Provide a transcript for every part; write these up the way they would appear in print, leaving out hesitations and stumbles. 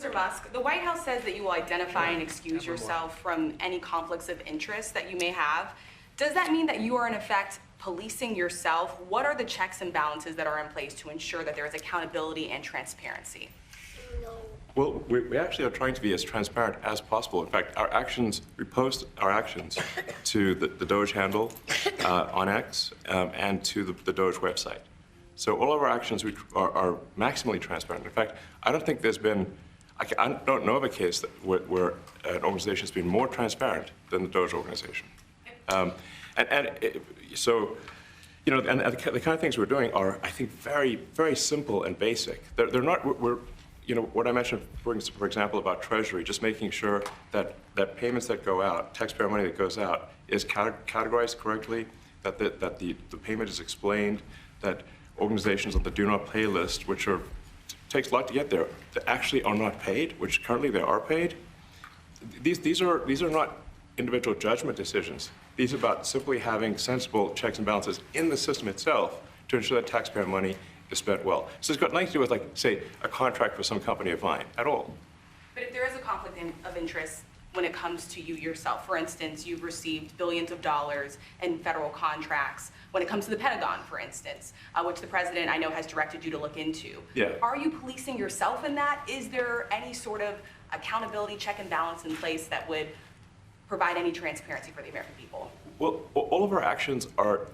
Mr. Musk, the White House says that you will identify and excuse yourself from any conflicts of interest that you may have. Does that mean that you are, in effect, policing yourself? What are the checks and balances that are in place to ensure that there is accountability and transparency? Well, we actually are trying to be as transparent as possible. In fact, our actions, we post our actions to the DOGE handle on X and to the DOGE website. So all of our actions are maximally transparent. In fact, I don't think there's been, I don't know of a case that where an organization has been more transparent than the DOGE organization. So, you know, and the kind of things we're doing are, I think, very, very simple and basic. They're not, you know, what I mentioned, for example, about Treasury, just making sure that payments that go out, taxpayer money that goes out, is categorized correctly, that the payment is explained, that organizations on the do not pay list, which takes a lot to get there, that actually are not paid, which currently they are paid. These are not individual judgment decisions. These are about simply having sensible checks and balances in the system itself to ensure that taxpayer money is spent well. So it's got nothing to do with, like, say, a contract for some company of mine at all. But if there is a conflict of interest when it comes to you yourself, for instance, you've received billions of dollars in federal contracts, when it comes to the Pentagon, for instance, which the president, I know, has directed you to look into. Yeah. Are you policing yourself in that? Is there any sort of accountability check and balance in place that would provide any transparency for the American people? Well, all of our actions are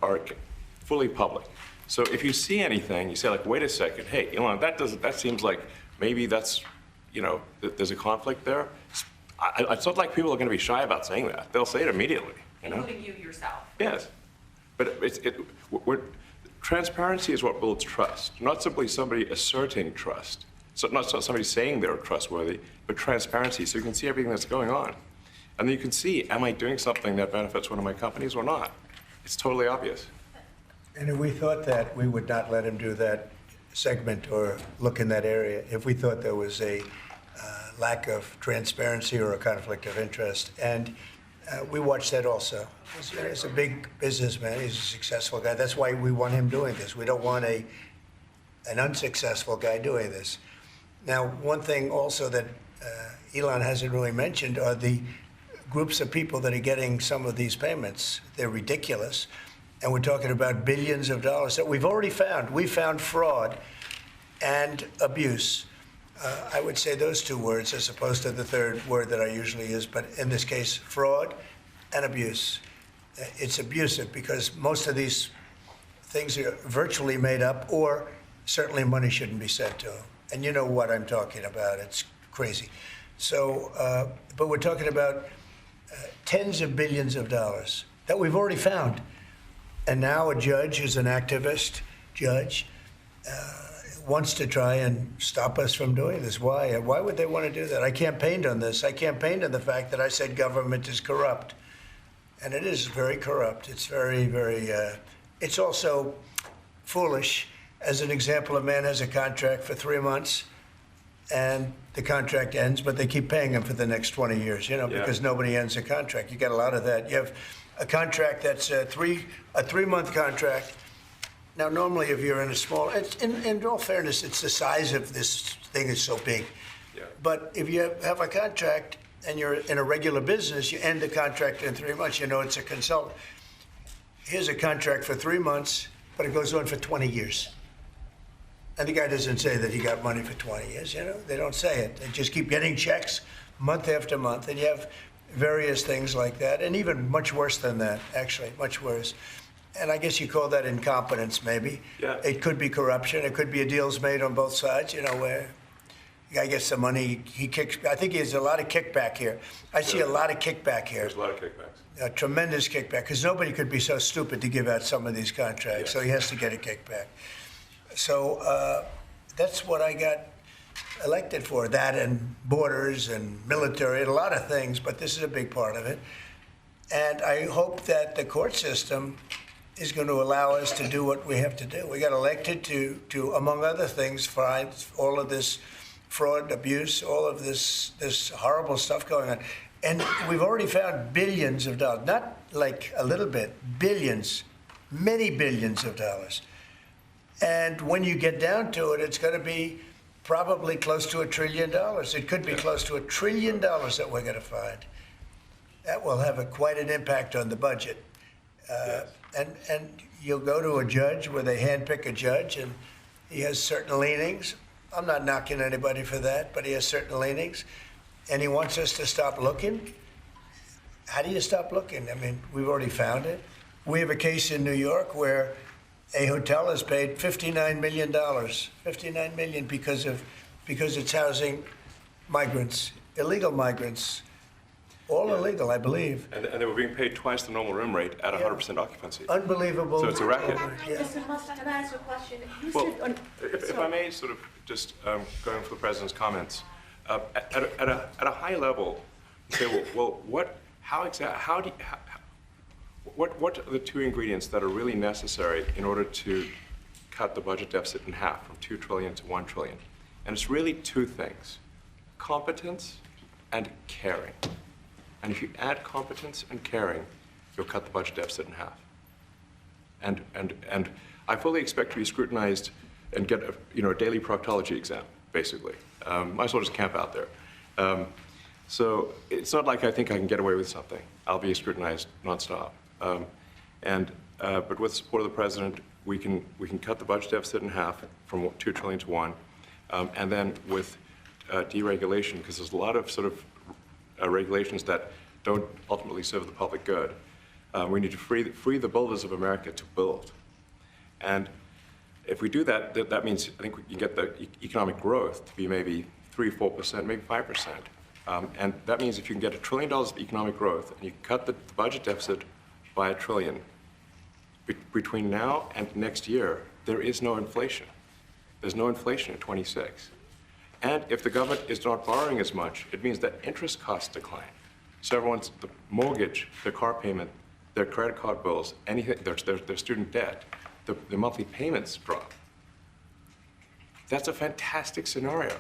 fully public. So if you see anything, you say, like, wait a second, hey, Elon, that seems like maybe that's, you know, there's a conflict there. It's not like people are going to be shy about saying that. They'll say it immediately, you know? Including you yourself. Yes. But transparency is what builds trust, not simply somebody asserting trust. So not somebody saying they're trustworthy, but transparency, so you can see everything that's going on. And then you can see, am I doing something that benefits one of my companies or not? It's totally obvious. And if we thought that, we would not let him do that segment or look in that area if we thought there was a lack of transparency or a conflict of interest. And we watched that also. He's a big businessman. He's a successful guy. That's why we want him doing this. We don't want an unsuccessful guy doing this. Now, one thing also that Elon hasn't really mentioned are the groups of people that are getting some of these payments. They're ridiculous. And we're talking about billions of dollars that we've already found. We found fraud and abuse. I would say those two words as opposed to the third word that I usually use, but in this case, fraud and abuse. It's abusive because most of these things are virtually made up, or certainly money shouldn't be sent to them. And you know what I'm talking about. It's crazy. So, but we're talking about tens of billions of dollars that we've already found. And now a judge who's an activist judge wants to try and stop us from doing this. Why? Why would they want to do that? I campaigned on this. I campaigned on the fact that I said government is corrupt. And it is very corrupt. It's very, very, it's also foolish. As an example, a man has a contract for 3 months and the contract ends, but they keep paying him for the next 20 years, you know, because nobody ends a contract. You got a lot of that. You have a contract that's a 3-month contract. Now, normally, if you're in a small, in all fairness, it's the size of this thing is so big. Yeah. But if you have a contract and you're in a regular business, you end the contract in 3 months. You know, it's a consultant. Here's a contract for 3 months, but it goes on for 20 years. And the guy doesn't say that he got money for 20 years, you know? They don't say it. They just keep getting checks month after month. And you have various things like that, and even much worse than that, actually, much worse. And I guess you call that incompetence, maybe. Yeah. It could be corruption. It could be deals made on both sides, you know, where the guy gets the money, he kicks. I think there's a lot of kickback here. I see a lot of kickback here. There's a lot of kickbacks. A tremendous kickback, because nobody could be so stupid to give out some of these contracts, so he has to get a kickback. So that's what I got elected for, that and borders and military and a lot of things, but this is a big part of it. And I hope that the court system is going to allow us to do what we have to do. We got elected to among other things, find all of this fraud, abuse, all of this horrible stuff going on. And we've already found billions of dollars, not like a little bit, billions, many billions of dollars. And when you get down to it, it's going to be probably close to $1 trillion. It could be close to $1 trillion that we're going to find. That will have quite an impact on the budget. And you'll go to a judge where they handpick a judge, and he has certain leanings. I'm not knocking anybody for that, but he has certain leanings, and he wants us to stop looking. How do you stop looking? I mean, we've already found it. We have a case in New York where a hotel has paid $59 million, $59 million because it's housing migrants, illegal migrants, all illegal, I believe. And they were being paid twice the normal room rate at 100% occupancy. Unbelievable. So it's a racket. Mr. Musk, can I ask a question? You Well, said if I may sort of just going for the president's comments, at a high level, say, well, what are the two ingredients that are really necessary in order to cut the budget deficit in half from 2 trillion to 1 trillion? And it's really two things: competence and caring. And if you add competence and caring, you'll cut the budget deficit in half. And I fully expect to be scrutinized and get a daily proctology exam, basically. Might as well just camp out there. So it's not like I think I can get away with something. I'll be scrutinized nonstop. But with the support of the president, we can cut the budget deficit in half from 2 trillion to 1, and then with deregulation, because there's a lot of sort of regulations that don't ultimately serve the public good. We need to free the builders of America to build. And if we do that, that means I think we can get the economic growth to be maybe 3, 4%, maybe 5%. And that means if you can get $1 trillion of economic growth and you cut the budget deficit by $1 trillion, between now and next year, there is no inflation. There's no inflation in 26. And if the government is not borrowing as much, it means that interest costs decline. So everyone's, the mortgage, their car payment, their credit card bills, anything, their student debt, the monthly payments drop. That's a fantastic scenario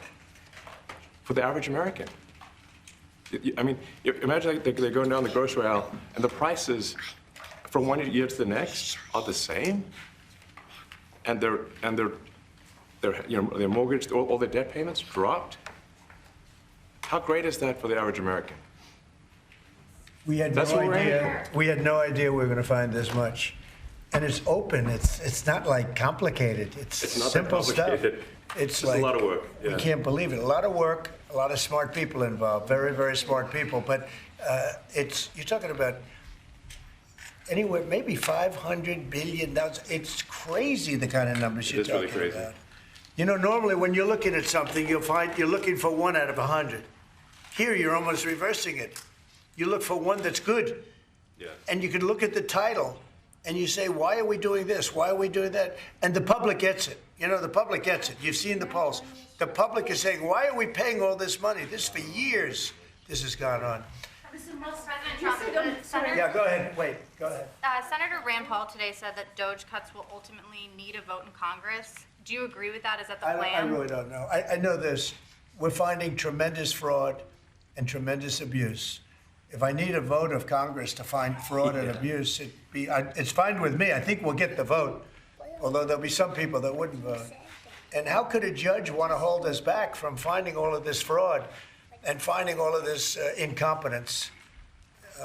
for the average American. I mean, imagine they're going down the grocery aisle and the prices from one year to the next are the same, and their mortgage, all their debt payments dropped. How great is that for the average American? We had That's no what we're idea. We had no idea we were going to find this much, and it's open. It's not like complicated. It's not that simple stuff. complicated. It's Just like a lot of work. Yeah. We can't believe it. A lot of work. A lot of smart people involved. Very, very smart people. But you're talking about anywhere maybe $500 billion. It's crazy the kind of numbers you're talking really crazy. about. You know, normally when you're looking at something, you'll find you're looking for 1 out of 100. Here, you're almost reversing it. You look for one that's good. Yeah. And you can look at the title and you say, why are we doing this? Why are we doing that? And the public gets it. You know, the public gets it. You've seen the polls. The public is saying, why are we paying all this money? This for years, this has gone on. Mr. Musk, President Trump, Yeah, go ahead. Wait, go ahead. Senator Rand Paul today said that DOGE cuts will ultimately need a vote in Congress. Do you agree with that? Is that the plan? I really don't know. I know this. We're finding tremendous fraud and tremendous abuse. If I need a vote of Congress to find fraud and abuse, it's fine with me. I think we'll get the vote, although there'll be some people that wouldn't vote. And how could a judge want to hold us back from finding all of this fraud and finding all of this incompetence?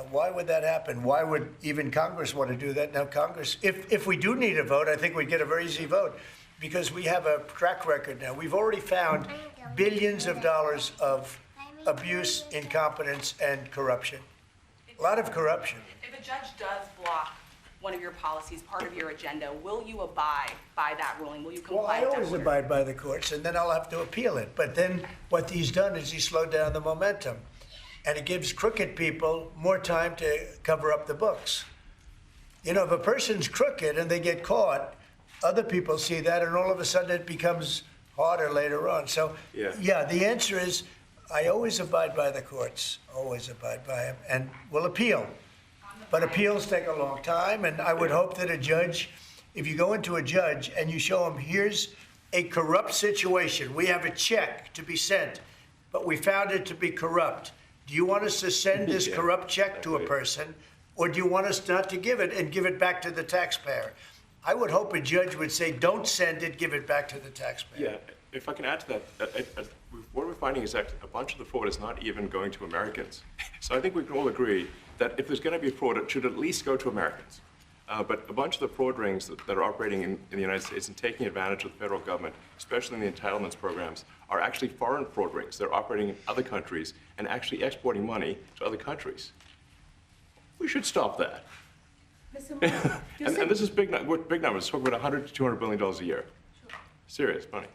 Why would that happen? Why would even Congress want to do that? Now, Congress, if we do need a vote, I think we'd get a very easy vote because we have a track record now. We've already found billions of dollars of abuse, incompetence, and corruption. A lot of corruption. If a judge does block one of your policies, part of your agenda, will you abide by that ruling? Will you Well, comply I with that always order? abide by the courts, and then I'll have to appeal it. But then what he's done is he slowed down the momentum. And it gives crooked people more time to cover up the books. You know, if a person's crooked and they get caught, other people see that, and all of a sudden it becomes harder later on. So, yeah, the answer is I always abide by the courts, always abide by them, and will appeal. But appeals take a long time, and I would hope that a judge, if you go into a judge and you show him, here's a corrupt situation, we have a check to be sent, but we found it to be corrupt. Do you want us to send this corrupt check to a person, or do you want us not to give it and give it back to the taxpayer? I would hope a judge would say, don't send it, give it back to the taxpayer. Yeah, if I can add to that, what we're finding is that a bunch of the fraud is not even going to Americans. So I think we can all agree that if there's going to be fraud, it should at least go to Americans. But a bunch of the fraud rings that are operating in the United States and taking advantage of the federal government, especially in the entitlements programs, are actually foreign fraud rings. They're operating in other countries and actually exporting money to other countries. We should stop that. Mr. Musk, And this is big numbers. We're talking about $100 to $200 billion a year. Serious money.